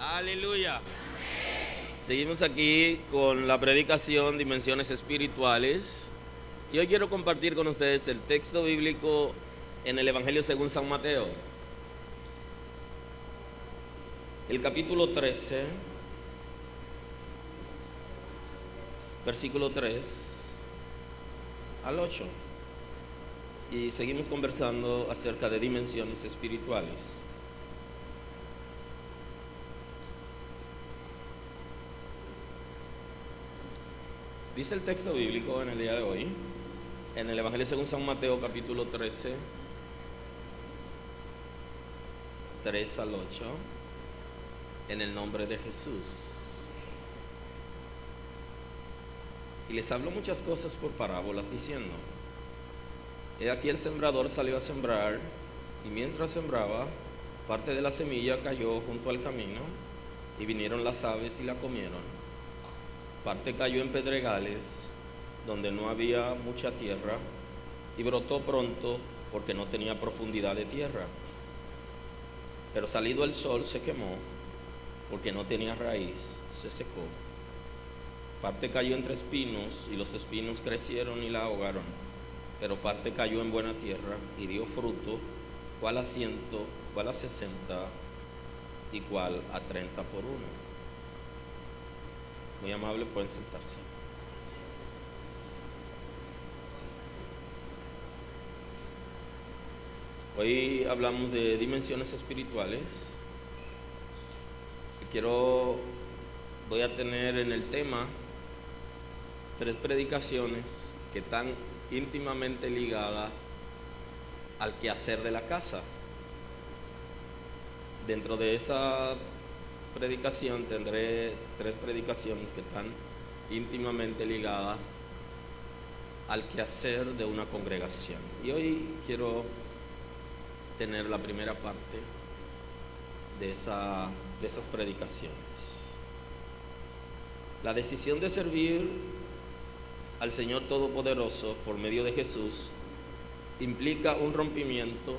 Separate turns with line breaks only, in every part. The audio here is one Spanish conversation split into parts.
Aleluya. Seguimos aquí con la predicación Dimensiones Espirituales. Y hoy quiero compartir con ustedes el texto bíblico en el Evangelio según San Mateo. El capítulo 13, versículo 3 al 8. Y seguimos conversando acerca de dimensiones espirituales. Dice el texto bíblico en el día de hoy, en el Evangelio según San Mateo, capítulo 13, 3 al 8, en el nombre de Jesús. Y les habló muchas cosas por parábolas, diciendo: He aquí el sembrador salió a sembrar, y mientras sembraba, parte de la semilla cayó junto al camino, y vinieron las aves y la comieron. Parte cayó en pedregales, donde no había mucha tierra, y brotó pronto, porque no tenía profundidad de tierra. Pero salido el sol se quemó, porque no tenía raíz, se secó. Parte cayó entre espinos, y los espinos crecieron y la ahogaron. Pero parte cayó en buena tierra, y dio fruto, cuál a 100, cuál a 60, y cuál a 30 por uno. Muy amable, pueden sentarse. Hoy hablamos de dimensiones espirituales. Y voy a tener en el tema 3 predicaciones que están íntimamente ligadas al quehacer de la casa. Dentro de esa predicación tendré 3 predicaciones que están íntimamente ligadas al quehacer de una congregación. Y hoy quiero tener la primera parte de esas predicaciones. La decisión de servir al Señor Todopoderoso por medio de Jesús implica un rompimiento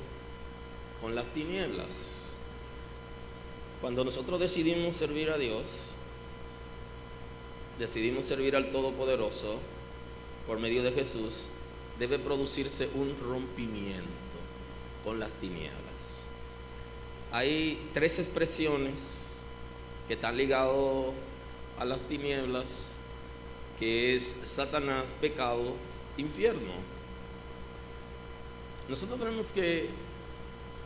con las tinieblas. Cuando nosotros decidimos servir a Dios, decidimos servir al Todopoderoso por medio de Jesús, debe producirse un rompimiento con las tinieblas. Hay 3 expresiones que están ligadas a las tinieblas, que es Satanás, pecado, infierno. Nosotros tenemos que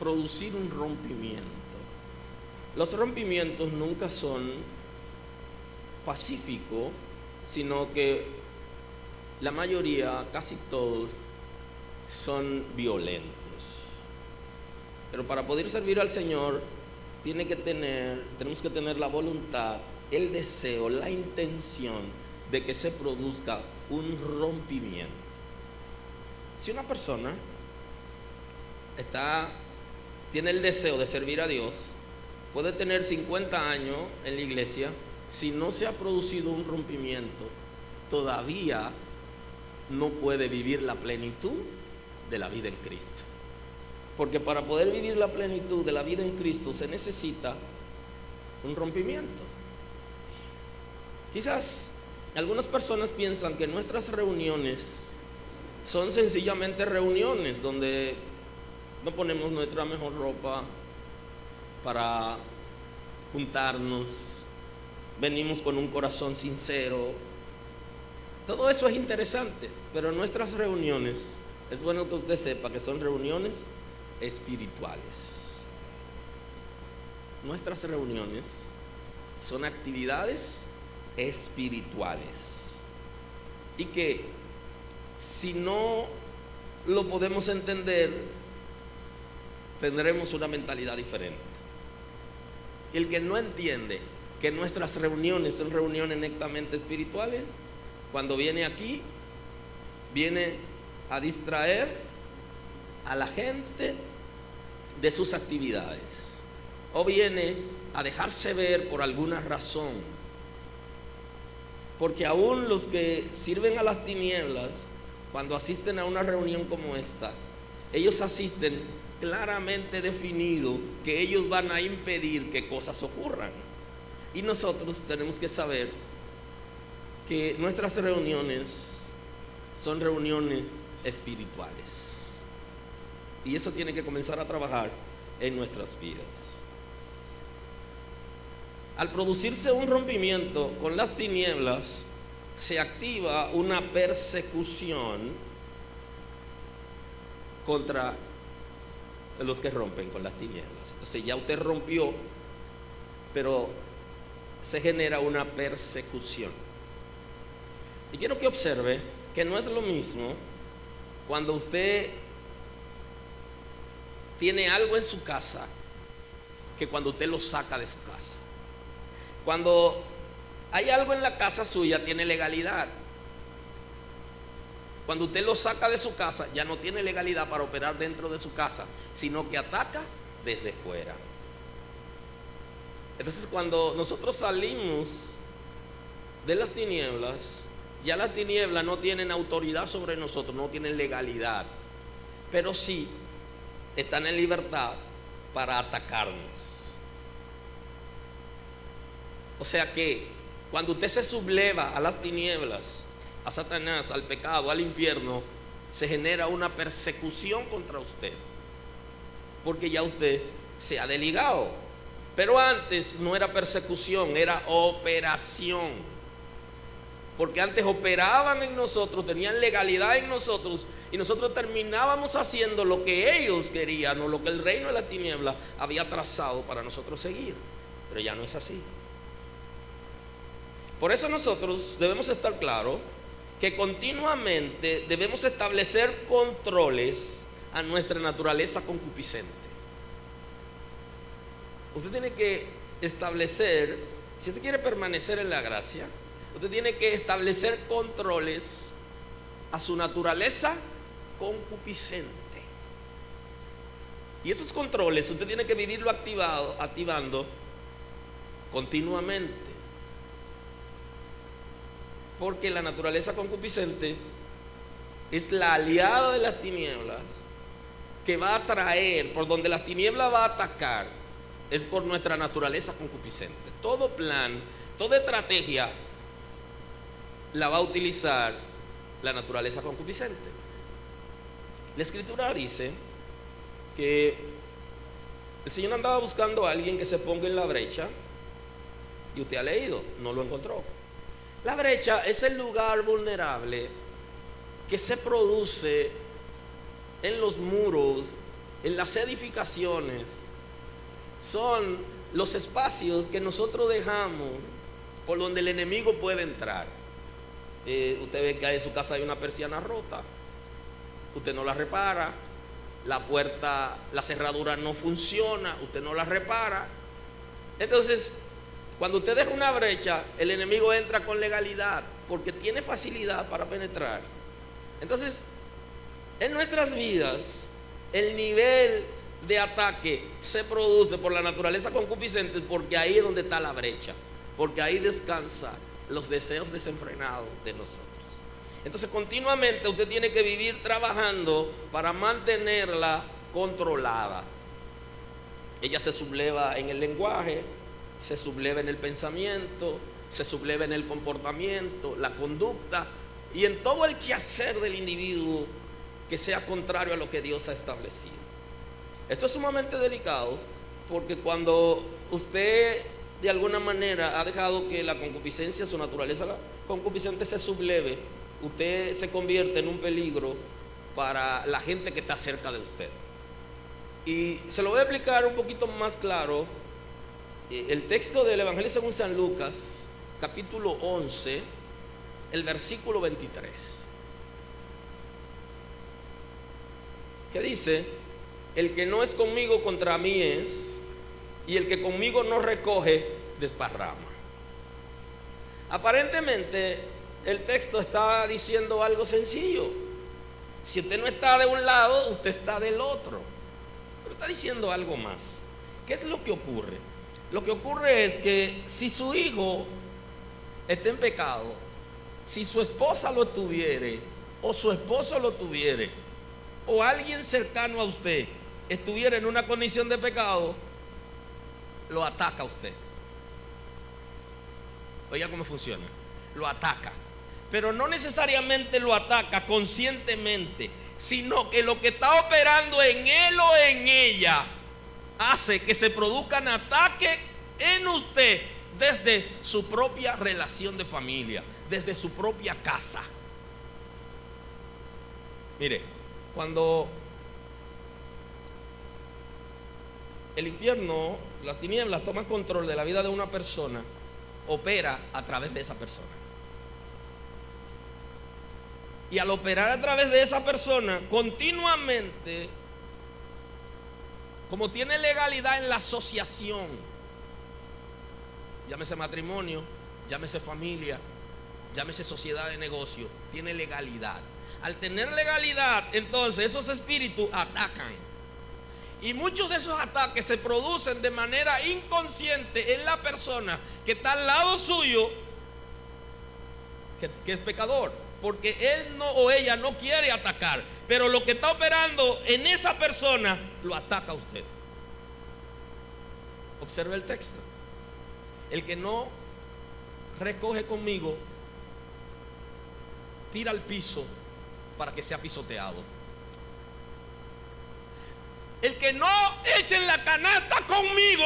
producir un rompimiento. Los rompimientos nunca son pacíficos, sino que la mayoría, casi todos, son violentos. Pero para poder servir al Señor, tenemos que tener la voluntad, el deseo, la intención de que se produzca un rompimiento. Si una persona tiene el deseo de servir a Dios, puede tener 50 años en la iglesia, si no se ha producido un rompimiento, todavía no puede vivir la plenitud de la vida en Cristo. Porque para poder vivir la plenitud de la vida en Cristo se necesita un rompimiento. Quizás algunas personas piensan que nuestras reuniones son sencillamente reuniones donde no ponemos nuestra mejor ropa para juntarnos, venimos con un corazón sincero. Todo eso es interesante, pero nuestras reuniones, es bueno que usted sepa que son reuniones espirituales. Nuestras reuniones son actividades espirituales, y que si no lo podemos entender, tendremos una mentalidad diferente. El que no entiende que nuestras reuniones son reuniones netamente espirituales, cuando viene aquí, viene a distraer a la gente de sus actividades, o viene a dejarse ver por alguna razón. Porque aún los que sirven a las tinieblas, cuando asisten a una reunión como esta, ellos asisten claramente definido que ellos van a impedir que cosas ocurran. Y nosotros tenemos que saber que nuestras reuniones son reuniones espirituales. Y eso tiene que comenzar a trabajar en nuestras vidas. Al producirse un rompimiento con las tinieblas, se activa una persecución contra los que rompen con las tinieblas. Entonces ya usted rompió, pero se genera una persecución. Y quiero que observe que no es lo mismo cuando usted tiene algo en su casa que cuando usted lo saca de su casa. Cuando hay algo en la casa suya, tiene legalidad. Cuando usted lo saca de su casa, ya no tiene legalidad para operar dentro de su casa, sino que ataca desde fuera. Entonces, cuando nosotros salimos de las tinieblas, ya las tinieblas no tienen autoridad sobre nosotros, no tienen legalidad, pero sí están en libertad para atacarnos. O sea que cuando usted se subleva a las tinieblas, a Satanás, al pecado, al infierno, se genera una persecución contra usted, porque ya usted se ha desligado. Pero antes no era persecución, era operación, porque antes operaban en nosotros, tenían legalidad en nosotros, y nosotros terminábamos haciendo lo que ellos querían o lo que el reino de la tiniebla había trazado para nosotros seguir. Pero ya no es así. Por eso nosotros debemos estar claros que continuamente debemos establecer controles a nuestra naturaleza concupiscente. Usted tiene que establecer, si usted quiere permanecer en la gracia, usted tiene que establecer controles a su naturaleza concupiscente. Y esos controles usted tiene que vivirlo activando continuamente. Porque la naturaleza concupiscente es la aliada de las tinieblas, que va a traer, por donde las tinieblas va a atacar, es por nuestra naturaleza concupiscente. Todo plan, toda estrategia la va a utilizar la naturaleza concupiscente. La escritura dice que el Señor andaba buscando a alguien que se ponga en la brecha, y usted ha leído, no lo encontró. La brecha es el lugar vulnerable que se produce en los muros, en las edificaciones. Son los espacios que nosotros dejamos por donde el enemigo puede entrar. Usted ve que en su casa hay una persiana rota, usted no la repara, la puerta, la cerradura no funciona, usted no la repara. Entonces, cuando usted deja una brecha, el enemigo entra con legalidad porque tiene facilidad para penetrar. Entonces, en nuestras vidas, el nivel de ataque se produce por la naturaleza concupiscente, porque ahí es donde está la brecha, porque ahí descansa los deseos desenfrenados de nosotros. Entonces, continuamente usted tiene que vivir trabajando para mantenerla controlada. Ella se subleva en el lenguaje, se subleva en el pensamiento, se subleva en el comportamiento, la conducta y en todo el quehacer del individuo que sea contrario a lo que Dios ha establecido. Esto es sumamente delicado, porque cuando usted de alguna manera ha dejado que la concupiscencia, su naturaleza concupiscente, se subleve, usted se convierte en un peligro para la gente que está cerca de usted. Y se lo voy a explicar un poquito más claro. El texto del Evangelio según San Lucas, capítulo 11, el versículo 23, que dice: el que no es conmigo contra mí es, y el que conmigo no recoge desparrama. Aparentemente el texto está diciendo algo sencillo. Si usted no está de un lado, usted está del otro. Pero está diciendo algo más. ¿Qué es lo que ocurre? Lo que ocurre es que si su hijo está en pecado, si su esposa lo tuviere, o su esposo lo tuviere, o alguien cercano a usted estuviera en una condición de pecado, lo ataca a usted. Oiga cómo funciona. Lo ataca, pero no necesariamente lo ataca conscientemente, sino que lo que está operando en él o en ella hace que se produzcan ataques en usted desde su propia relación de familia, desde su propia casa. Mire, cuando el infierno, las tinieblas toman control de la vida de una persona, opera a través de esa persona. Y al operar a través de esa persona continuamente, como tiene legalidad en la asociación, llámese matrimonio, llámese familia, llámese sociedad de negocio, tiene legalidad. Al tener legalidad, entonces esos espíritus atacan. Y muchos de esos ataques se producen de manera inconsciente en la persona que está al lado suyo, que es pecador, porque él no o ella no quiere atacar, pero lo que está operando en esa persona lo ataca a usted. Observe el texto. El que no recoge conmigo, tira al piso para que sea pisoteado. El que no eche en la canasta conmigo,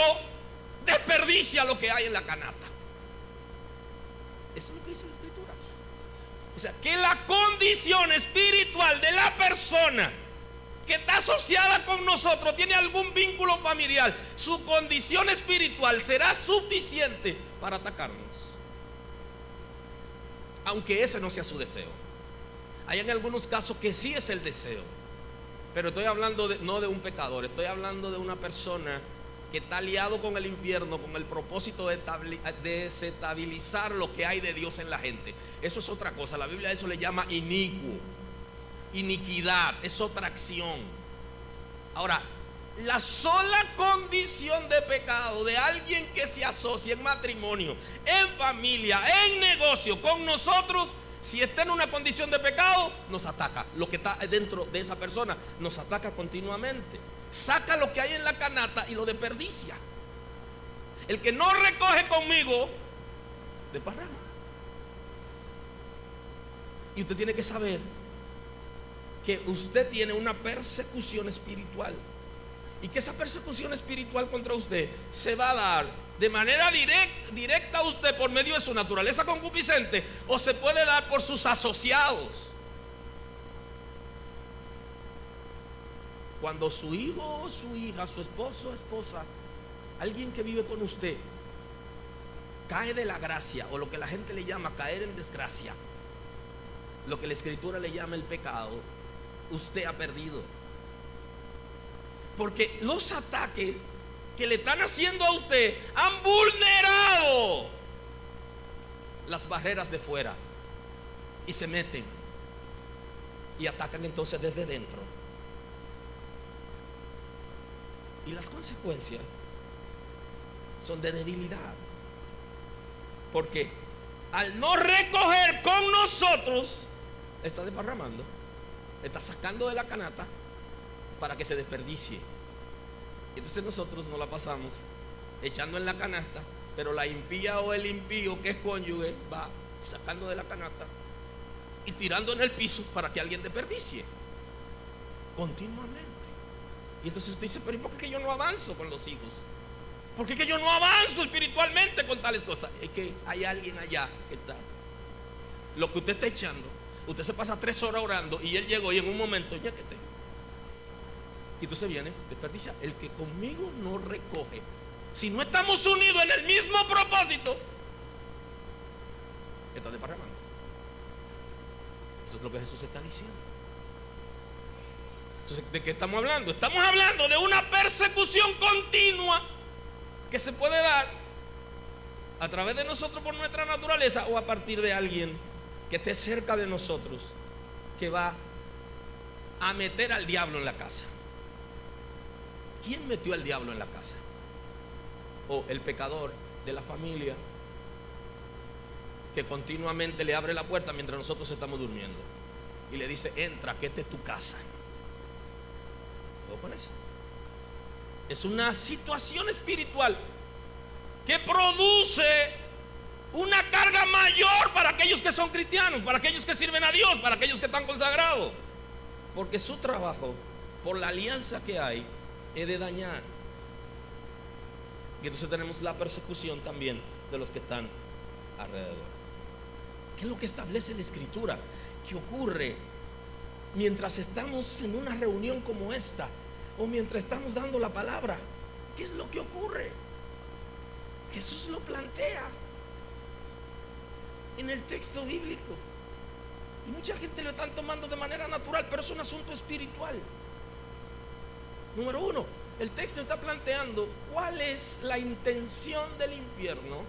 desperdicia lo que hay en la canasta. Eso es lo que dice la Escritura. O sea, que la condición espiritual de la persona que está asociada con nosotros, tiene algún vínculo familiar, su condición espiritual será suficiente para atacarnos, aunque ese no sea su deseo. Hay en algunos casos que sí es el deseo, pero estoy hablando no de un pecador, estoy hablando de una persona que está aliado con el infierno con el propósito de desestabilizar lo que hay de Dios en la gente. Eso es otra cosa. La Biblia a eso le llama inicuo, iniquidad, es otra acción. Ahora, la sola condición de pecado de alguien que se asocia en matrimonio, en familia, en negocio con nosotros, si está en una condición de pecado, nos ataca. Lo que está dentro de esa persona nos ataca continuamente. Saca lo que hay en la canasta y lo desperdicia. El que no recoge conmigo, desparrama. Y usted tiene que saber que usted tiene una persecución espiritual, y que esa persecución espiritual contra usted se va a dar de manera directa a usted por medio de su naturaleza concupiscente, o se puede dar por sus asociados. Cuando su hijo o su hija, su esposo o esposa, alguien que vive con usted, cae de la gracia, o lo que la gente le llama caer en desgracia, lo que la Escritura le llama el pecado, usted ha perdido. Porque los ataques que le están haciendo a usted han vulnerado las barreras de fuera y se meten y atacan entonces desde dentro. Y las consecuencias son de debilidad, porque al no recoger con nosotros, está desparramando, está sacando de la canasta para que se desperdicie. Entonces nosotros nos la pasamos echando en la canasta, pero la impía o el impío que es cónyuge va sacando de la canasta y tirando en el piso para que alguien desperdicie continuamente. Y entonces usted dice, pero ¿y por qué yo no avanzo con los hijos? ¿Por qué que yo no avanzo espiritualmente con tales cosas? Es que hay alguien allá que está. Lo que usted está echando, usted se pasa 3 horas orando y él llegó y en un momento ya que te. Y entonces viene, desperdicia. El que conmigo no recoge, si no estamos unidos en el mismo propósito, está desparramando. Eso es lo que Jesús está diciendo. Entonces, ¿de qué estamos hablando? Estamos hablando de una persecución continua que se puede dar a través de nosotros por nuestra naturaleza, o a partir de alguien que esté cerca de nosotros, que va a meter al diablo en la casa. ¿Quién metió al diablo en la casa? O el pecador de la familia, que continuamente le abre la puerta mientras nosotros estamos durmiendo y le dice, entra, que esta es tu casa. ¿Puedo con eso? Es una situación espiritual que produce una carga mayor para aquellos que son cristianos, para aquellos que sirven a Dios, para aquellos que están consagrados. Porque su trabajo, por la alianza que hay, es de dañar. Y entonces tenemos la persecución también de los que están alrededor. ¿Qué es lo que establece la Escritura? ¿Qué ocurre mientras estamos en una reunión como esta? O mientras estamos dando la palabra. ¿Qué es lo que ocurre? Jesús lo plantea en el texto bíblico. Y mucha gente lo están tomando de manera natural, pero es un asunto espiritual. Número uno, el texto está planteando cuál es la intención del infierno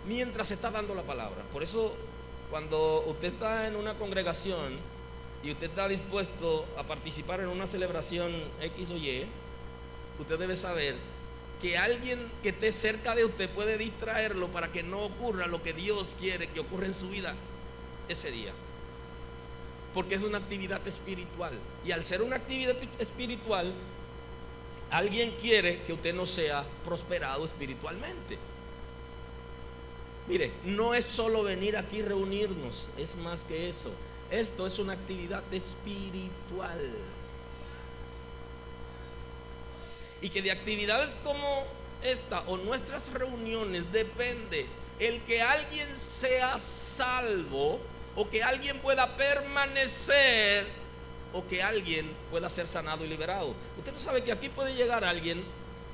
mientras se está dando la palabra. Por eso, cuando usted está en una congregación y usted está dispuesto a participar en una celebración X o Y, usted debe saber que alguien que esté cerca de usted puede distraerlo para que no ocurra lo que Dios quiere que ocurra en su vida ese día. Porque es una actividad espiritual. Y al ser una actividad espiritual, alguien quiere que usted no sea prosperado espiritualmente. Mire, no es solo venir aquí y reunirnos, es más que eso. Esto es una actividad espiritual. Y que de actividades como esta o nuestras reuniones depende el que alguien sea salvo, o que alguien pueda permanecer, o que alguien pueda ser sanado y liberado. Usted no sabe que aquí puede llegar alguien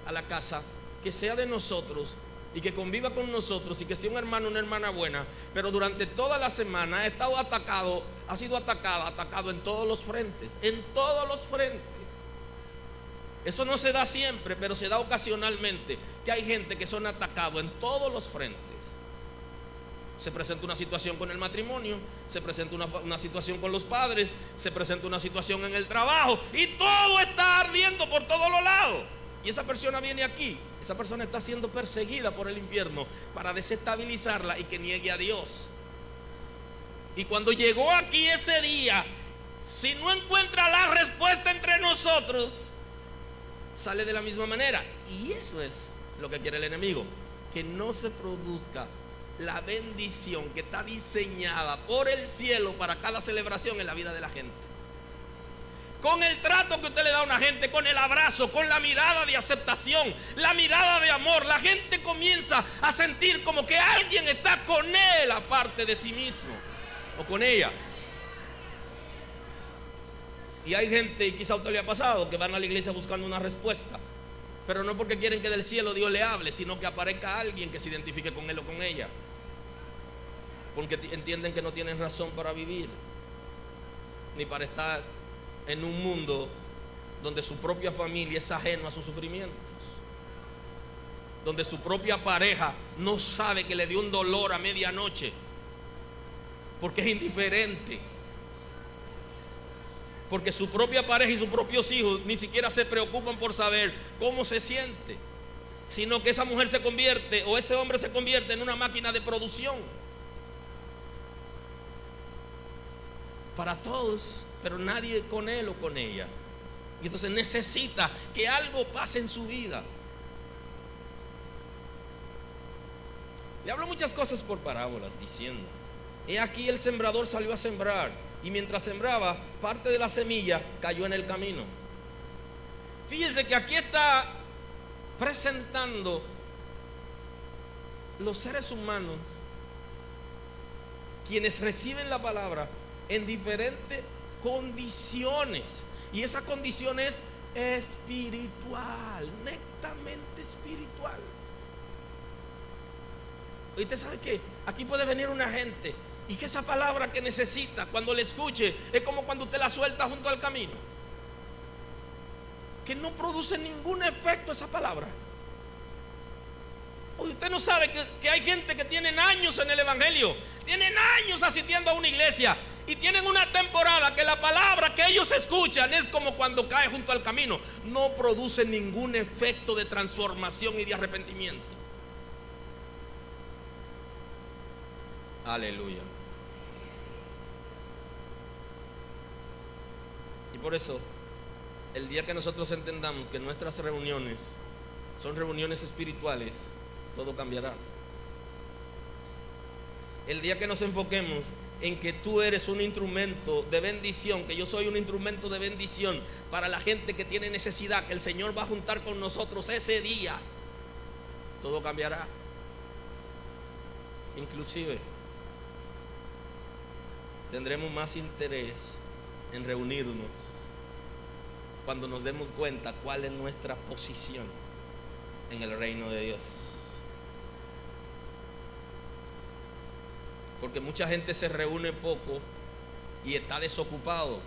a la casa que sea de nosotros y que conviva con nosotros y que sea un hermano o una hermana buena, pero durante toda la semana ha estado atacado, ha sido atacado en todos los frentes, en todos los frentes. Eso no se da siempre, pero se da ocasionalmente, que hay gente que son atacados en todos los frentes. Se presenta una situación con el matrimonio, se presenta una situación con los padres, se presenta una situación en el trabajo, y todo está ardiendo por todos los lados. Y esa persona viene aquí, esa persona está siendo perseguida por el infierno para desestabilizarla y que niegue a Dios. Y cuando llegó aquí ese día, si no encuentra la respuesta entre nosotros, sale de la misma manera. Y eso es lo que quiere el enemigo, que no se produzca la bendición que está diseñada por el cielo para cada celebración en la vida de la gente. Con el trato que usted le da a una gente, con el abrazo, con la mirada de aceptación, la mirada de amor, la gente comienza a sentir como que alguien está con él aparte de sí mismo o con ella. Y hay gente, y quizá a usted le ha pasado, que van a la iglesia buscando una respuesta, pero no porque quieren que del cielo Dios le hable, sino que aparezca alguien que se identifique con él o con ella, porque entienden que no tienen razón para vivir, ni para estar en un mundo donde su propia familia es ajeno a sus sufrimientos, donde su propia pareja no sabe que le dio un dolor a medianoche, porque es indiferente, porque su propia pareja y sus propios hijos ni siquiera se preocupan por saber cómo se siente, sino que esa mujer se convierte, o ese hombre se convierte en una máquina de producción para todos, pero nadie con él o con ella. Y entonces necesita que algo pase en su vida. Le hablo muchas cosas por parábolas, diciendo: he aquí el sembrador salió a sembrar, y mientras sembraba, parte de la semilla cayó en el camino. Fíjense que aquí está presentando los seres humanos, quienes reciben la palabra en diferentes condiciones, y esa condición es espiritual, netamente espiritual. Y usted sabe que aquí puede venir una gente y que esa palabra que necesita, cuando la escuche, es como cuando usted la suelta junto al camino, que no produce ningún efecto esa palabra. Usted no sabe que hay gente que tienen años en el evangelio, tienen años asistiendo a una iglesia, y tienen una temporada que la palabra que ellos escuchan es como cuando cae junto al camino, no produce ningún efecto de transformación y de arrepentimiento. Aleluya. Y por eso, el día que nosotros entendamos que nuestras reuniones son reuniones espirituales, todo cambiará. el día que nos enfoquemos en que tú eres un instrumento de bendición, que yo soy un instrumento de bendición para la gente que tiene necesidad, que el Señor va a juntar con nosotros ese día, todo cambiará. Inclusive tendremos más interés en reunirnos cuando nos demos cuenta cuál es nuestra posición en el reino de Dios. Porque mucha gente se reúne poco y está desocupado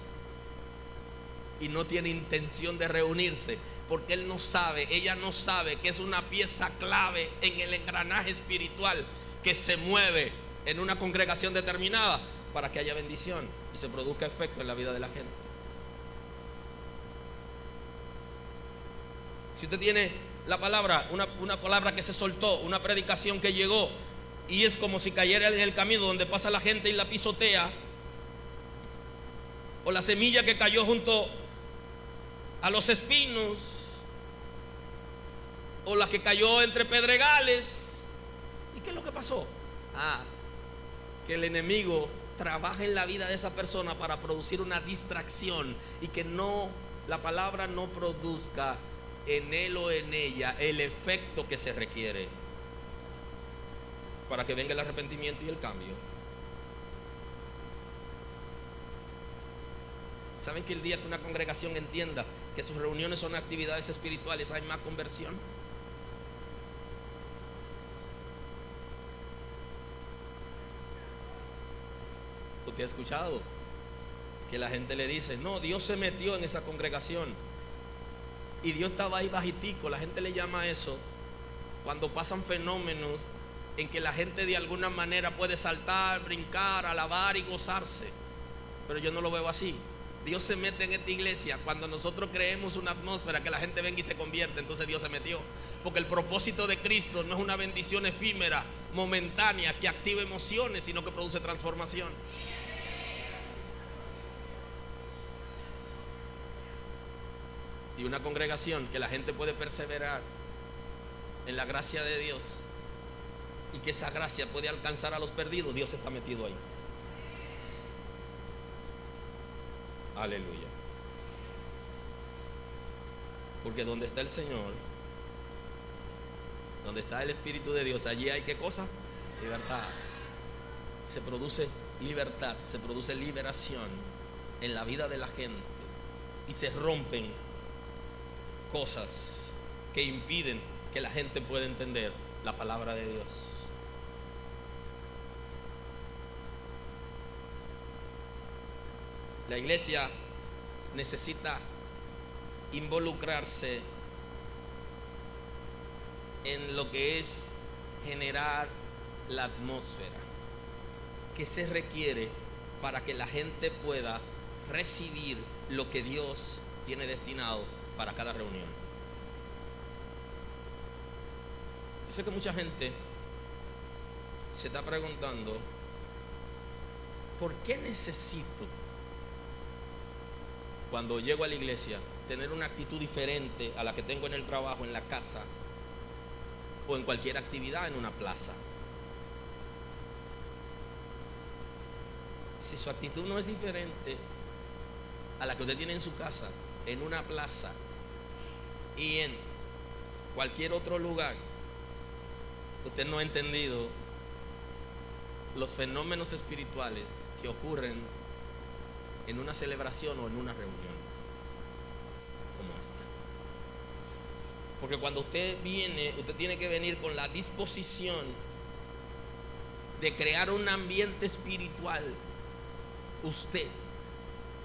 y no tiene intención de reunirse, porque él no sabe, ella no sabe que es una pieza clave en el engranaje espiritual que se mueve en una congregación determinada para que haya bendición y se produzca efecto en la vida de la gente. Si usted tiene la palabra, una palabra que se soltó, una predicación que llegó, y es como si cayera en el camino donde pasa la gente y la pisotea, o la semilla que cayó junto a los espinos, o la que cayó entre pedregales. ¿Y qué es lo que pasó? Que el enemigo trabaja en la vida de esa persona para producir una distracción y que la palabra no produzca en él o en ella el efecto que se requiere para que venga el arrepentimiento y el cambio. ¿Saben que el día que una congregación entienda que sus reuniones son actividades espirituales, hay más conversión? Usted ha escuchado que la gente le dice: no, Dios se metió en esa congregación y Dios estaba ahí bajitico. La gente le llama a eso cuando pasan fenómenos en que la gente de alguna manera puede saltar, brincar, alabar y gozarse. Pero yo no lo veo así. Dios se mete en esta iglesia cuando nosotros creemos una atmósfera que la gente venga y se convierte. Entonces Dios se metió, porque el propósito de Cristo no es una bendición efímera, momentánea, que activa emociones, sino que produce transformación. Y una congregación que la gente puede perseverar en la gracia de Dios y que esa gracia puede alcanzar a los perdidos, Dios está metido ahí. Aleluya. Porque donde está el Señor, donde está el Espíritu de Dios, allí hay ¿qué cosa? Libertad. Se produce libertad, se produce liberación en la vida de la gente y se rompen cosas que impiden que la gente pueda entender la palabra de Dios. La iglesia necesita involucrarse en lo que es generar la atmósfera que se requiere para que la gente pueda recibir lo que Dios tiene destinado para cada reunión. Yo sé que mucha gente se está preguntando: ¿por qué necesito, cuando llego a la iglesia, tener una actitud diferente a la que tengo en el trabajo, en la casa o en cualquier actividad en una plaza? Si su actitud no es diferente a la que usted tiene en su casa, en una plaza y en cualquier otro lugar, usted no ha entendido los fenómenos espirituales que ocurren en una celebración o en una reunión como esta. Porque cuando usted viene, usted tiene que venir con la disposición de crear un ambiente espiritual. Usted,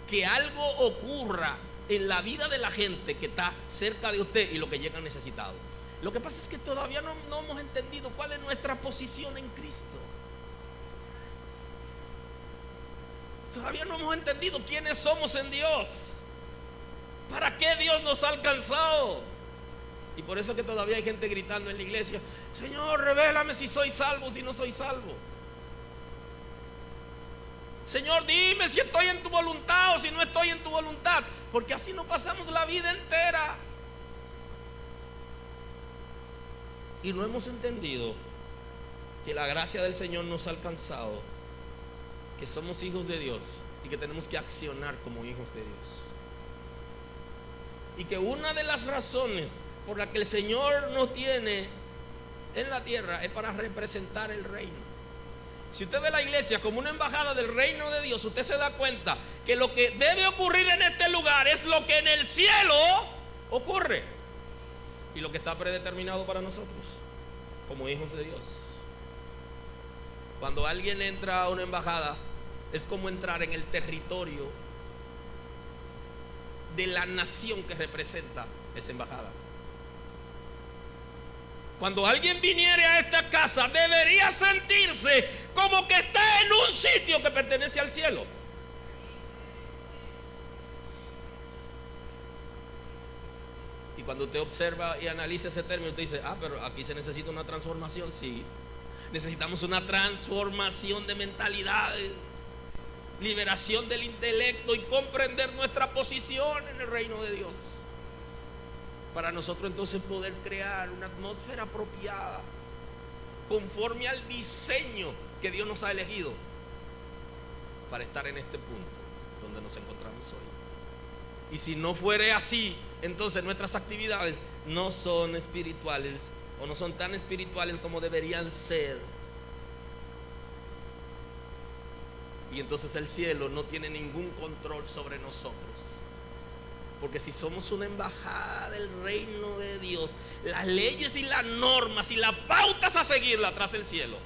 que algo ocurra en la vida de la gente que está cerca de usted y lo que llegan necesitados. Lo que pasa es que todavía no hemos entendido cuál es nuestra posición en Cristo. Todavía no hemos entendido quiénes somos en Dios. ¿Para qué Dios nos ha alcanzado? Y por eso es que todavía hay gente gritando en la iglesia: Señor, revélame si soy salvo, si no soy salvo. Señor, dime si estoy en tu voluntad o si no estoy en tu voluntad. Porque así no pasamos la vida entera. Y no hemos entendido que la gracia del Señor nos ha alcanzado, que somos hijos de Dios y que tenemos que accionar como hijos de Dios. Y que una de las razones por la que el Señor nos tiene en la tierra es para representar el reino. Si usted ve la iglesia como una embajada del reino de Dios, usted se da cuenta que lo que debe ocurrir en este lugar es lo que en el cielo ocurre y lo que está predeterminado para nosotros como hijos de Dios. Cuando alguien entra a una embajada, es como entrar en el territorio de la nación que representa esa embajada. Cuando alguien viniere a esta casa, debería sentirse como que está en un sitio que pertenece al cielo. Y cuando usted observa y analiza ese término, usted dice, pero aquí se necesita una transformación. Sí, necesitamos una transformación de mentalidades, liberación del intelecto y comprender nuestra posición en el reino de Dios, para nosotros entonces poder crear una atmósfera apropiada conforme al diseño que Dios nos ha elegido para estar en este punto donde nos encontramos hoy. Y si no fuere así, entonces nuestras actividades no son espirituales o no son tan espirituales como deberían ser. Y entonces el cielo no tiene ningún control sobre nosotros. Porque si somos una embajada del reino de Dios, las leyes y las normas y las pautas a seguirla tras el cielo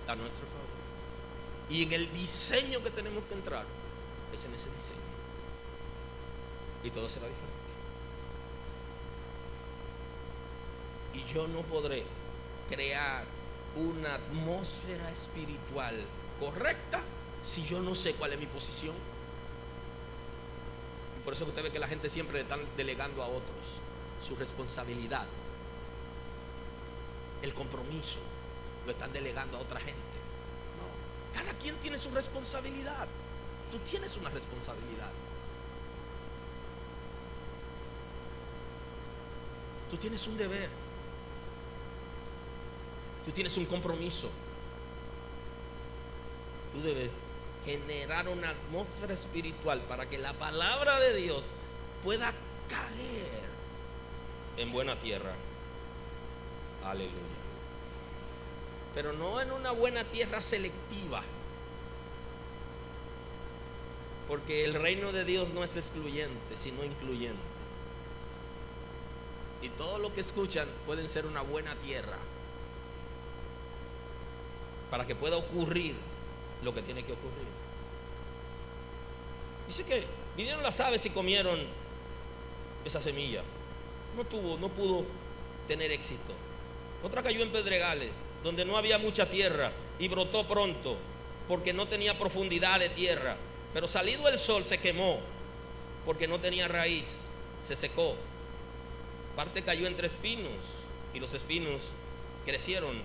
a nuestro favor. Y en el diseño que tenemos que entrar es en ese diseño. Y todo será diferente. Y yo no podré crear una atmósfera espiritual correcta si yo no sé cuál es mi posición. Por eso usted ve que la gente siempre le están delegando a otros su responsabilidad. El compromiso lo están delegando a otra gente. No, cada quien tiene su responsabilidad. Tú tienes una responsabilidad. Tú tienes un deber. Tú tienes un compromiso. Tú debes generar una atmósfera espiritual para que la palabra de Dios pueda caer en buena tierra. Aleluya. Pero no en una buena tierra selectiva, porque el reino de Dios no es excluyente, sino incluyente. Y todo lo que escuchan pueden ser una buena tierra para que pueda ocurrir lo que tiene que ocurrir. Dice que vinieron las aves y comieron esa semilla. No pudo tener éxito. Otra cayó en pedregales, donde no había mucha tierra, y brotó pronto, porque no tenía profundidad de tierra. Pero salido el sol se quemó, porque no tenía raíz, se secó. Parte cayó entre espinos, y los espinos crecieron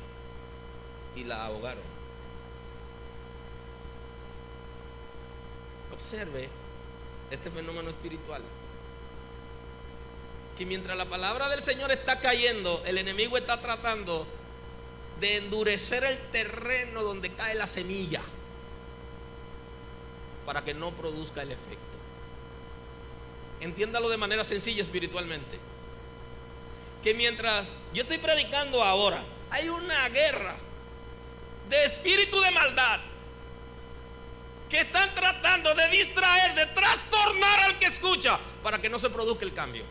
y la ahogaron. Observe este fenómeno espiritual, que mientras la palabra del Señor está cayendo, el enemigo está tratando de endurecer el terreno donde cae la semilla para que no produzca el efecto. Entiéndalo de manera sencilla espiritualmente, que mientras yo estoy predicando ahora, hay una guerra de espíritu de maldad que están tratando de distraer, de trastornar al que escucha para que no se produzca el cambio.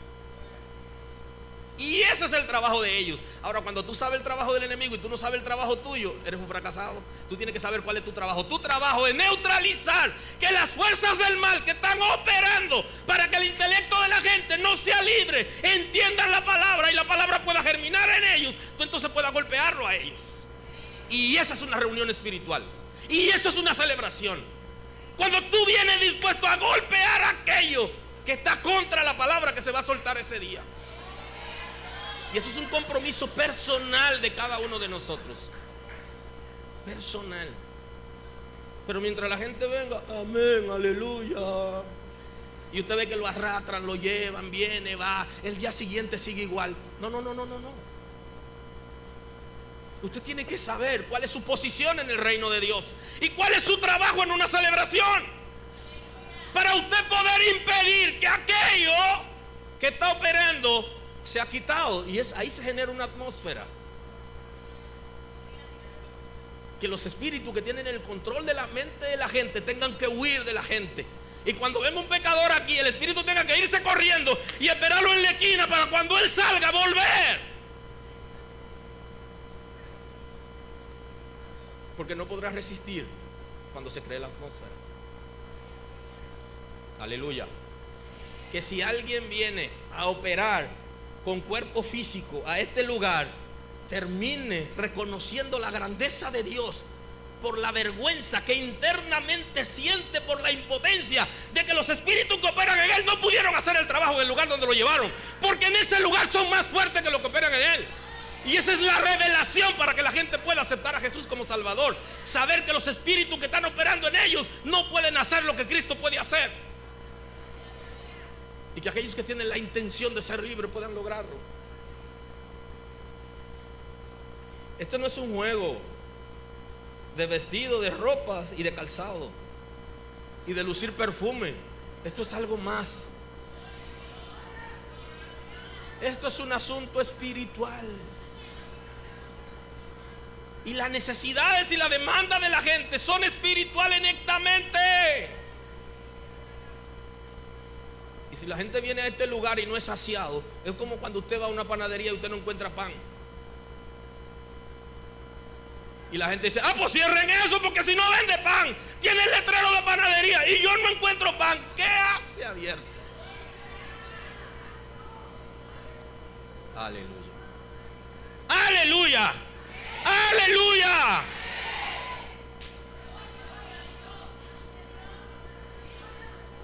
Y ese es el trabajo de ellos. Ahora, cuando tú sabes el trabajo del enemigo y tú no sabes el trabajo tuyo, eres un fracasado. Tú tienes que saber cuál es tu trabajo. Tu trabajo es neutralizar que las fuerzas del mal que están operando para que el intelecto de la gente no sea libre, entiendan la palabra y la palabra pueda germinar en ellos. Tú entonces puedas golpearlo a ellos. Y esa es una reunión espiritual. Y eso es una celebración. Cuando tú vienes dispuesto a golpear a aquello que está contra la palabra que se va a soltar ese día. Y eso es un compromiso personal de cada uno de nosotros. Personal. Pero mientras la gente venga, amén, aleluya, y usted ve que lo arrastran, lo llevan, viene, va, el día siguiente sigue igual. No.
Usted tiene que saber cuál es su posición en el reino de Dios y cuál es su trabajo en una celebración, para usted poder impedir que aquello que está operando sea quitado. Y ahí se genera una atmósfera que los espíritus que tienen el control de la mente de la gente tengan que huir de la gente. Y cuando vemos un pecador aquí, el espíritu tenga que irse corriendo y esperarlo en la esquina para cuando él salga volver, porque no podrá resistir cuando se cree la atmósfera. Aleluya. Que si alguien viene a operar con cuerpo físico a este lugar, termine reconociendo la grandeza de Dios por la vergüenza que internamente siente por la impotencia de que los espíritus que operan en él no pudieron hacer el trabajo en el lugar donde lo llevaron, porque en ese lugar son más fuertes que los que operan en él. Y esa es la revelación para que la gente pueda aceptar a Jesús como Salvador. Saber que los espíritus que están operando en ellos no pueden hacer lo que Cristo puede hacer, y que aquellos que tienen la intención de ser libres puedan lograrlo. Esto no es un juego de vestido, de ropas y de calzado y de lucir perfume. Esto es algo más. Esto es un asunto espiritual. Y las necesidades y la demanda de la gente son espirituales netamente. Y si la gente viene a este lugar y no es saciado, es como cuando usted va a una panadería y usted no encuentra pan. Y la gente dice: pues cierren eso, porque si no vende pan. Tiene el letrero de panadería y yo no encuentro pan. ¿Qué hace abierto? Aleluya. Aleluya. Aleluya.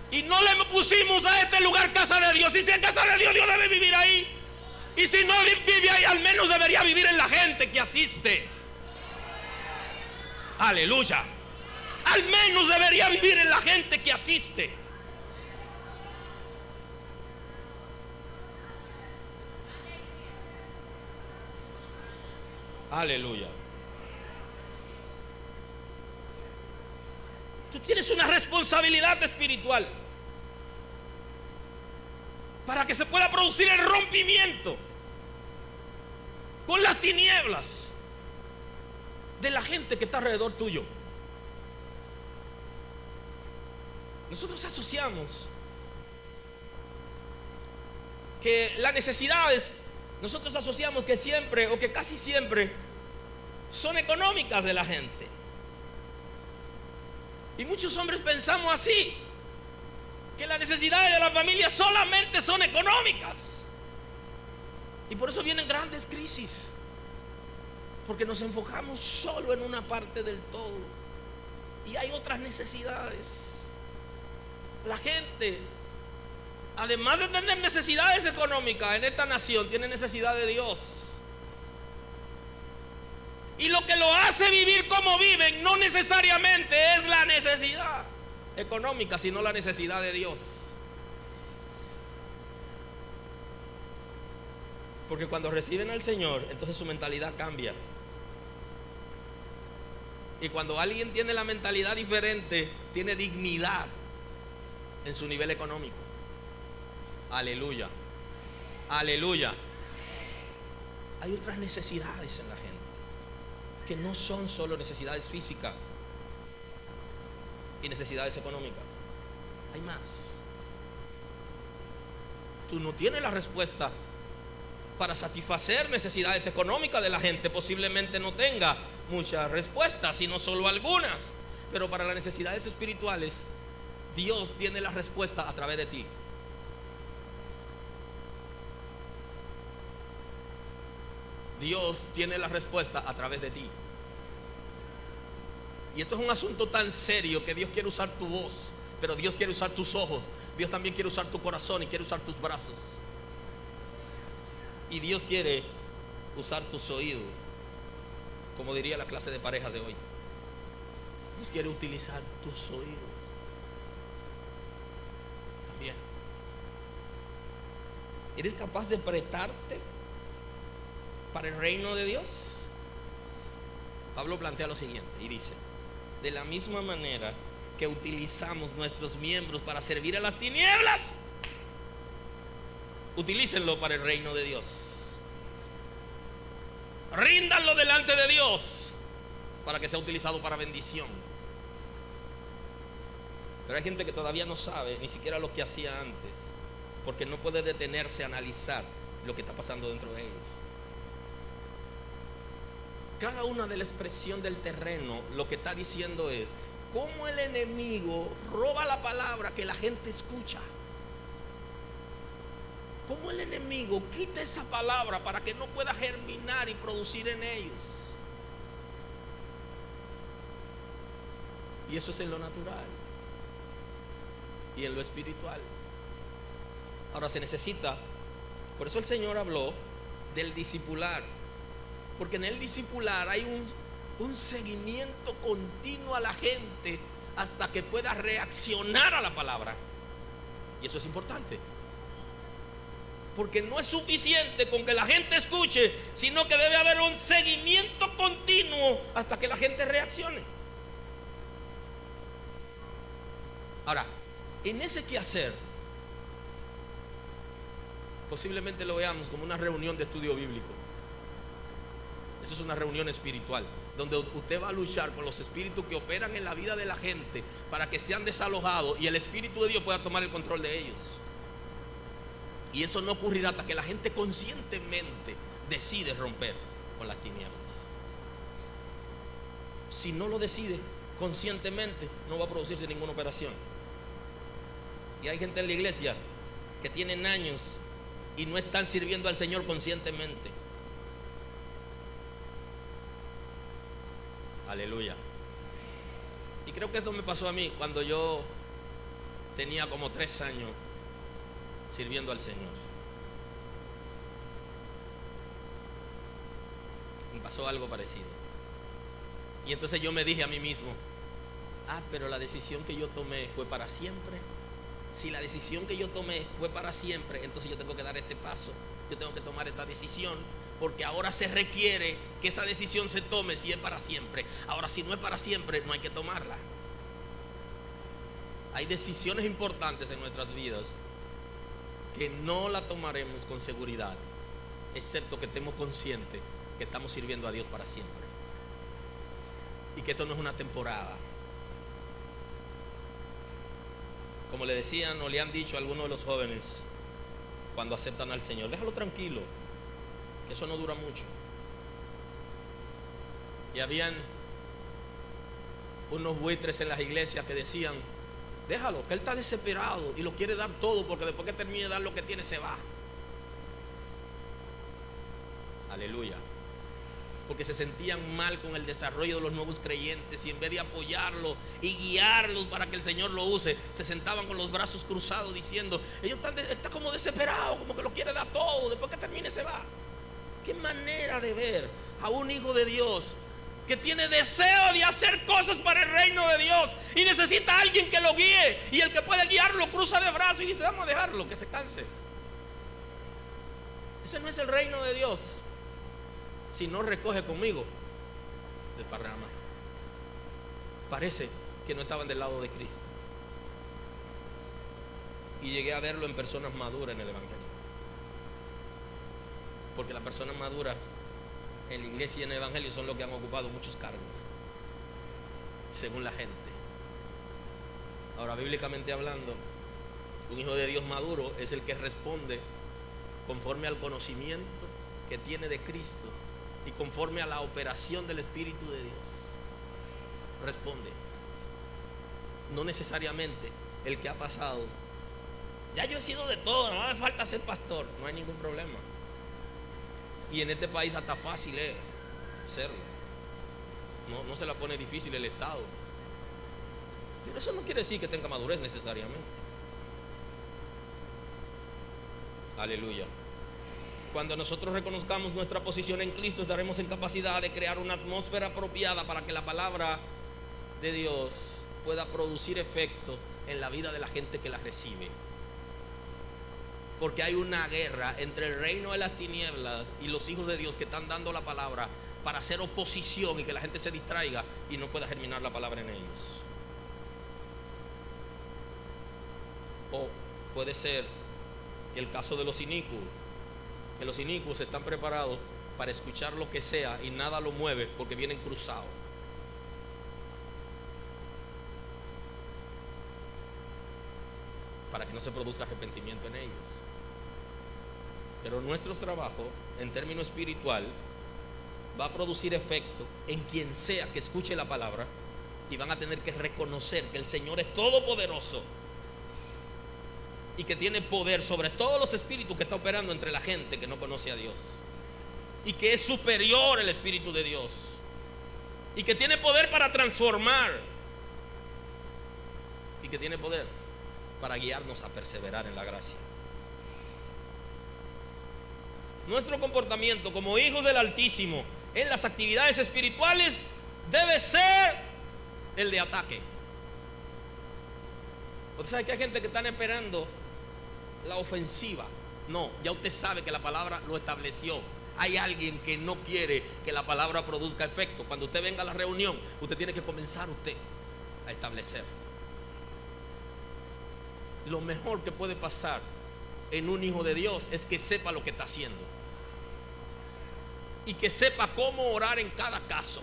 Y no le pusimos a este lugar casa de Dios. Y si es casa de Dios, Dios debe vivir ahí. Y si no vive ahí, al menos debería vivir en la gente que asiste. Aleluya. Al menos debería vivir en la gente que asiste. Aleluya. Tú tienes una responsabilidad espiritual para que se pueda producir el rompimiento con las tinieblas de la gente que está alrededor tuyo. Nosotros asociamos que las necesidades, nosotros asociamos que siempre o que casi siempre son económicas de la gente. Y muchos hombres pensamos así, que las necesidades de la familia solamente son económicas. Y por eso vienen grandes crisis, porque nos enfocamos solo en una parte del todo y hay otras necesidades. La gente, además de tener necesidades económicas en esta nación, tiene necesidad de Dios. Y lo que lo hace vivir como viven no necesariamente es la necesidad económica, sino la necesidad de Dios. Porque cuando reciben al Señor, entonces su mentalidad cambia. Y cuando alguien tiene la mentalidad diferente, tiene dignidad en su nivel económico. Aleluya. Aleluya. Hay otras necesidades en la gente que no son solo necesidades físicas y necesidades económicas. Hay más. Tú no tienes la respuesta para satisfacer necesidades económicas de la gente. Posiblemente no tenga muchas respuestas, sino solo algunas. Pero para las necesidades espirituales, Dios tiene la respuesta a través de ti. Dios tiene la respuesta a través de ti. Y esto es un asunto tan serio que Dios quiere usar tu voz, pero Dios quiere usar tus ojos. Dios también quiere usar tu corazón y quiere usar tus brazos. Y Dios quiere usar tus oídos, como diría la clase de parejas de hoy. Dios quiere utilizar tus oídos también. ¿Eres capaz de apretarte para el reino de Dios? Pablo plantea lo siguiente y dice: de la misma manera que utilizamos nuestros miembros para servir a las tinieblas, utilícenlo para el reino de Dios. Ríndanlo delante de Dios para que sea utilizado para bendición. Pero hay gente que todavía no sabe ni siquiera lo que hacía antes, porque no puede detenerse a analizar lo que está pasando dentro de ellos. Cada una de la expresión del terreno lo que está diciendo es cómo el enemigo roba la palabra que la gente escucha. Cómo el enemigo quita esa palabra para que no pueda germinar y producir en ellos. Y eso es en lo natural y en lo espiritual. Ahora se necesita, por eso el Señor habló del discipular, porque en el discipular hay un seguimiento continuo a la gente hasta que pueda reaccionar a la palabra. Y eso es importante, porque no es suficiente con que la gente escuche, sino que debe haber un seguimiento continuo hasta que la gente reaccione. Ahora, en ese quehacer, posiblemente lo veamos como una reunión de estudio bíblico. Eso es una reunión espiritual, donde usted va a luchar con los espíritus que operan en la vida de la gente para que sean desalojados y el Espíritu de Dios pueda tomar el control de ellos. Y eso no ocurrirá hasta que la gente conscientemente decide romper con las tinieblas. Si no lo decide conscientemente, no va a producirse ninguna operación. Y hay gente en la iglesia que tienen años y no están sirviendo al Señor conscientemente. Aleluya. Y creo que esto me pasó a mí cuando yo tenía como 3 años sirviendo al Señor. Me pasó algo parecido. Y entonces yo me dije a mí mismo: pero la decisión que yo tomé fue para siempre. Si la decisión que yo tomé fue para siempre, entonces yo tengo que dar este paso. Yo tengo que tomar esta decisión, porque ahora se requiere que esa decisión se tome si es para siempre. Ahora, si no es para siempre, no hay que tomarla. Hay decisiones importantes en nuestras vidas que no la tomaremos con seguridad, excepto que estemos conscientes que estamos sirviendo a Dios para siempre y que esto no es una temporada. Como le decían o le han dicho a algunos de los jóvenes cuando aceptan al Señor: déjalo tranquilo, que eso no dura mucho. Y habían unos buitres en las iglesias que decían: déjalo, que él está desesperado y lo quiere dar todo, porque después que termine de dar lo que tiene se va. Aleluya. Porque se sentían mal con el desarrollo de los nuevos creyentes, y en vez de apoyarlos y guiarlos para que el Señor lo use, se sentaban con los brazos cruzados diciendo: ellos están como desesperados, como que lo quiere dar todo, después que termine se va. Qué manera de ver a un hijo de Dios que tiene deseo de hacer cosas para el reino de Dios y necesita a alguien que lo guíe, y el que puede guiarlo cruza de brazos y dice: vamos a dejarlo, que se canse. Ese no es el reino de Dios. Si no recoge conmigo, desparrama. Parece que no estaban del lado de Cristo. Y llegué a verlo en personas maduras en el Evangelio, porque las personas maduras en la iglesia y en el Evangelio son los que han ocupado muchos cargos, según la gente. Ahora, bíblicamente hablando, un hijo de Dios maduro es el que responde conforme al conocimiento que tiene de Cristo y conforme a la operación del Espíritu de Dios. Responde. No necesariamente el que ha pasado: ya yo he sido de todo, no me falta ser pastor. No hay ningún problema. Y en este país hasta fácil es serlo. No se la pone difícil el Estado. Pero eso no quiere decir que tenga madurez necesariamente. Aleluya. Cuando nosotros reconozcamos nuestra posición en Cristo, estaremos en capacidad de crear una atmósfera apropiada para que la palabra de Dios pueda producir efecto en la vida de la gente que la recibe. Porque hay una guerra entre el reino de las tinieblas y los hijos de Dios que están dando la palabra para hacer oposición y que la gente se distraiga y no pueda germinar la palabra en ellos. O puede ser el caso de los inicuos, que los inicuos están preparados para escuchar lo que sea y nada lo mueve porque vienen cruzados. Para que no se produzca arrepentimiento en ellos. Pero nuestro trabajo en términos espiritual va a producir efecto en quien sea que escuche la palabra, y van a tener que reconocer que el Señor es todopoderoso y que tiene poder sobre todos los espíritus que está operando entre la gente que no conoce a Dios, y que es superior el Espíritu de Dios, y que tiene poder para transformar, y que tiene poder para guiarnos a perseverar en la gracia. Nuestro comportamiento como hijos del Altísimo en las actividades espirituales debe ser el de ataque. Usted sabe que hay gente que están esperando la ofensiva. No, ya usted sabe que la palabra lo estableció. Hay alguien que no quiere que la palabra produzca efecto. Cuando usted venga a la reunión, usted tiene que comenzar usted a establecer. Lo mejor que puede pasar en un hijo de Dios es que sepa lo que está haciendo y que sepa cómo orar en cada caso,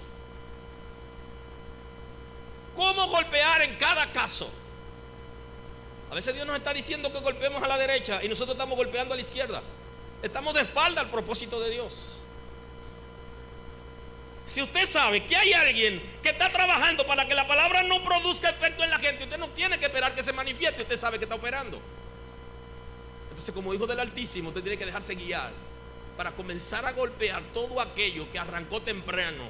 cómo golpear en cada caso. A veces Dios nos está diciendo que golpeemos a la derecha y nosotros estamos golpeando a la izquierda. Estamos de espalda al propósito de Dios. Si usted sabe que hay alguien que está trabajando para que la palabra no produzca efecto en la gente, usted no tiene que esperar que se manifieste, usted sabe que está operando. Entonces, como hijo del Altísimo, usted tiene que dejarse guiar para comenzar a golpear todo aquello que arrancó temprano,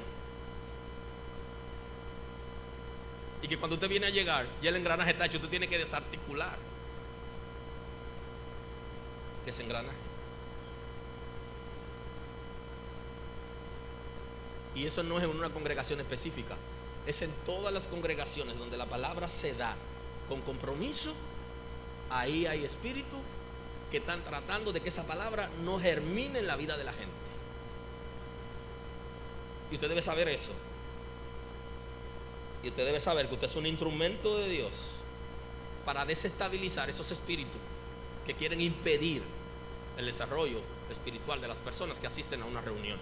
y que cuando usted viene a llegar ya el engranaje está hecho. Usted tiene que desarticular ese engranaje. Y eso no es en una congregación específica, es en todas las congregaciones donde la palabra se da con compromiso. Ahí hay espíritus que están tratando de que esa palabra no germine en la vida de la gente. Y usted debe saber eso. Y usted debe saber que usted es un instrumento de Dios para desestabilizar esos espíritus que quieren impedir el desarrollo espiritual de las personas que asisten a una reunión.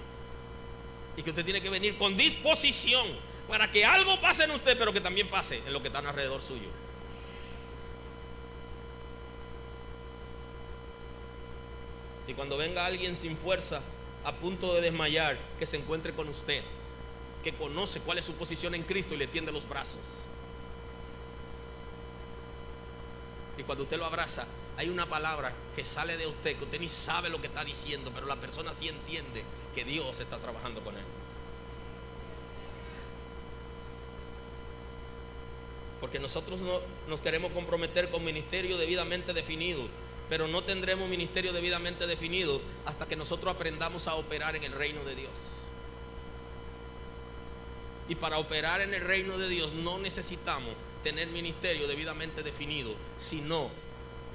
Y que usted tiene que venir con disposición para que algo pase en usted, pero que también pase en lo que están alrededor suyo. Y cuando venga alguien sin fuerza, a punto de desmayar, que se encuentre con usted, que conoce cuál es su posición en Cristo y le tiende los brazos. Y cuando usted lo abraza, hay una palabra que sale de usted que usted ni sabe lo que está diciendo, pero la persona sí entiende que Dios está trabajando con él. Porque nosotros no nos queremos comprometer con ministerio debidamente definido, pero no tendremos ministerio debidamente definido hasta que nosotros aprendamos a operar en el reino de Dios. Y para operar en el reino de Dios no necesitamos tener ministerio debidamente definido, sino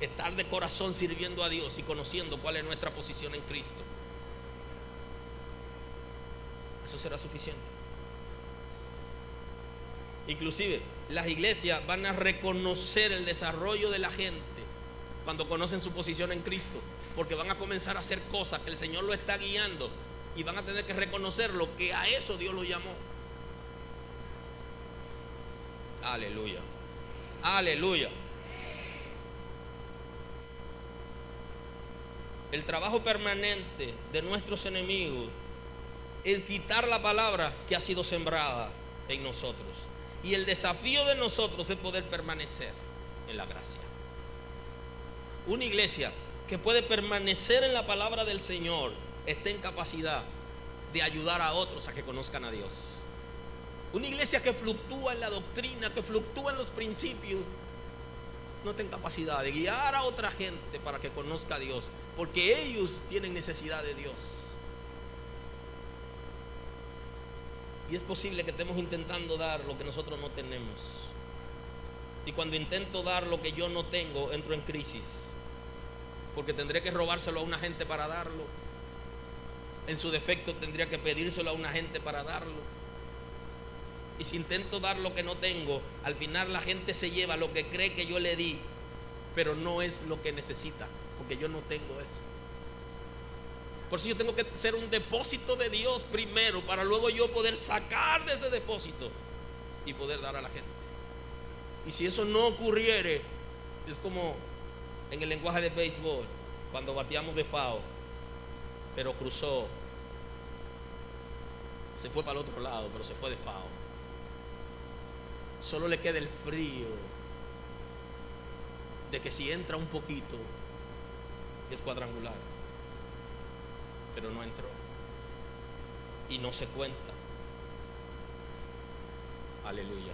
estar de corazón sirviendo a Dios y conociendo cuál es nuestra posición en Cristo. Eso será suficiente. Inclusive las iglesias van a reconocer el desarrollo de la gente cuando conocen su posición en Cristo, porque van a comenzar a hacer cosas que el Señor lo está guiando, y van a tener que reconocerlo, que a eso Dios lo llamó. Aleluya, aleluya. El trabajo permanente de nuestros enemigos es quitar la palabra que ha sido sembrada en nosotros, y el desafío de nosotros es poder permanecer en la gracia. Una iglesia que puede permanecer en la palabra del Señor está en capacidad de ayudar a otros a que conozcan a Dios. Una iglesia que fluctúa en la doctrina, que fluctúa en los principios, no está en capacidad de guiar a otra gente para que conozca a Dios, porque ellos tienen necesidad de Dios. Y es posible que estemos intentando dar lo que nosotros no tenemos. Y cuando intento dar lo que yo no tengo, entro en crisis, porque tendré que robárselo a una gente para darlo. En su defecto tendría que pedírselo a una gente para darlo. Y si intento dar lo que no tengo, al final la gente se lleva lo que cree que yo le di, pero no es lo que necesita, porque yo no tengo eso. Por eso yo tengo que ser un depósito de Dios primero, para luego yo poder sacar de ese depósito y poder dar a la gente. Y si eso no ocurriere, es como en el lenguaje de béisbol, cuando bateamos de foul, pero cruzó, se fue para el otro lado, pero se fue de foul. Solo le queda el frío de que si entra un poquito es cuadrangular, pero no entró y no se cuenta. Aleluya.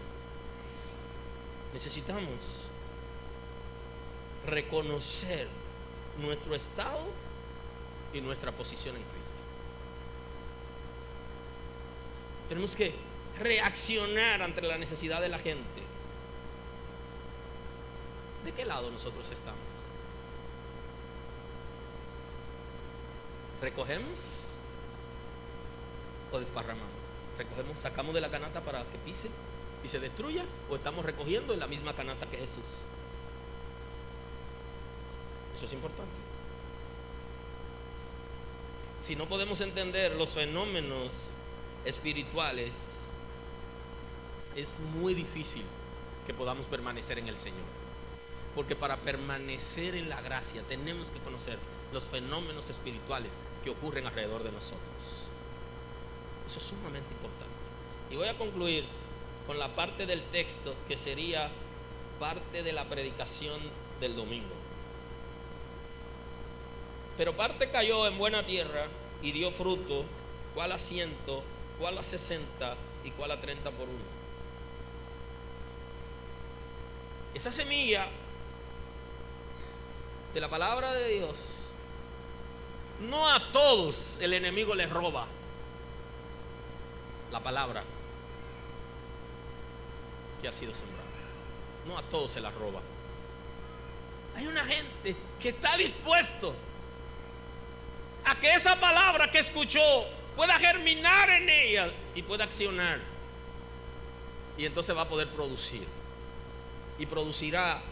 Necesitamos reconocer nuestro estado y nuestra posición en Cristo. Tenemos que reaccionar ante la necesidad de la gente. ¿De qué lado nosotros estamos? ¿Recogemos o desparramamos? ¿Recogemos, sacamos de la canasta para que pise y se destruya, o estamos recogiendo en la misma canasta que Jesús? Eso es importante. Si no podemos entender los fenómenos espirituales, es muy difícil que podamos permanecer en el Señor. Porque para permanecer en la gracia tenemos que conocer los fenómenos espirituales que ocurren alrededor de nosotros. Eso es sumamente importante. Y voy a concluir con la parte del texto que sería parte de la predicación del domingo. Pero parte cayó en buena tierra y dio fruto, cuál a 100, cuál a 60 y cuál a 30 por uno. Esa semilla de la palabra de Dios, no a todos el enemigo les roba la palabra que ha sido sembrada. No a todos se la roba. Hay una gente que está dispuesto a que esa palabra que escuchó pueda germinar en ella y pueda accionar, y entonces va a poder producir, y producirá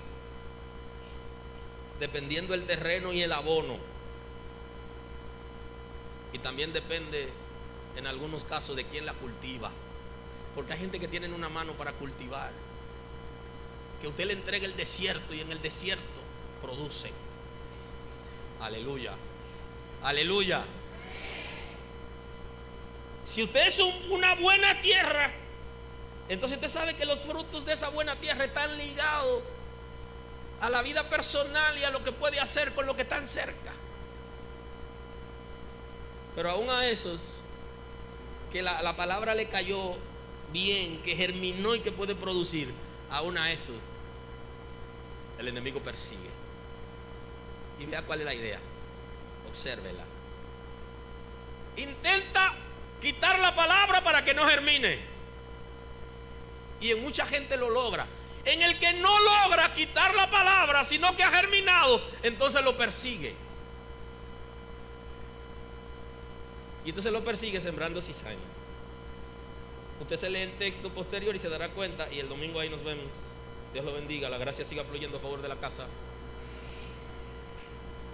dependiendo del terreno y el abono, y también depende en algunos casos de quién la cultiva, porque hay gente que tiene una mano para cultivar, que usted le entrega el desierto y en el desierto produce. Aleluya, aleluya. Si usted es una buena tierra, entonces usted sabe que los frutos de esa buena tierra están ligados a la vida personal y a lo que puede hacer con lo que están cerca. Pero aún a esos que la palabra le cayó bien, que germinó y que puede producir, aún a esos el enemigo persigue. Y vea cuál es la idea, obsérvela. Intenta quitar la palabra para que no germine, y en mucha gente lo logra. En el que no logra quitar la palabra, sino que ha germinado, entonces lo persigue. Y entonces lo persigue sembrando cizaña. Usted se lee el texto posterior y se dará cuenta, y el domingo ahí nos vemos. Dios lo bendiga, la gracia siga fluyendo a favor de la casa,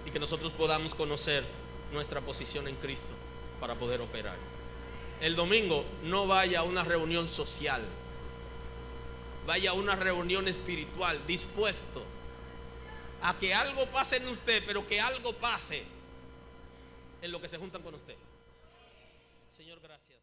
y que nosotros podamos conocer nuestra posición en Cristo para poder operar. El domingo no vaya a una reunión social, vaya a una reunión espiritual, dispuesto a que algo pase en usted, pero que algo pase en lo que se juntan con usted. Señor, gracias.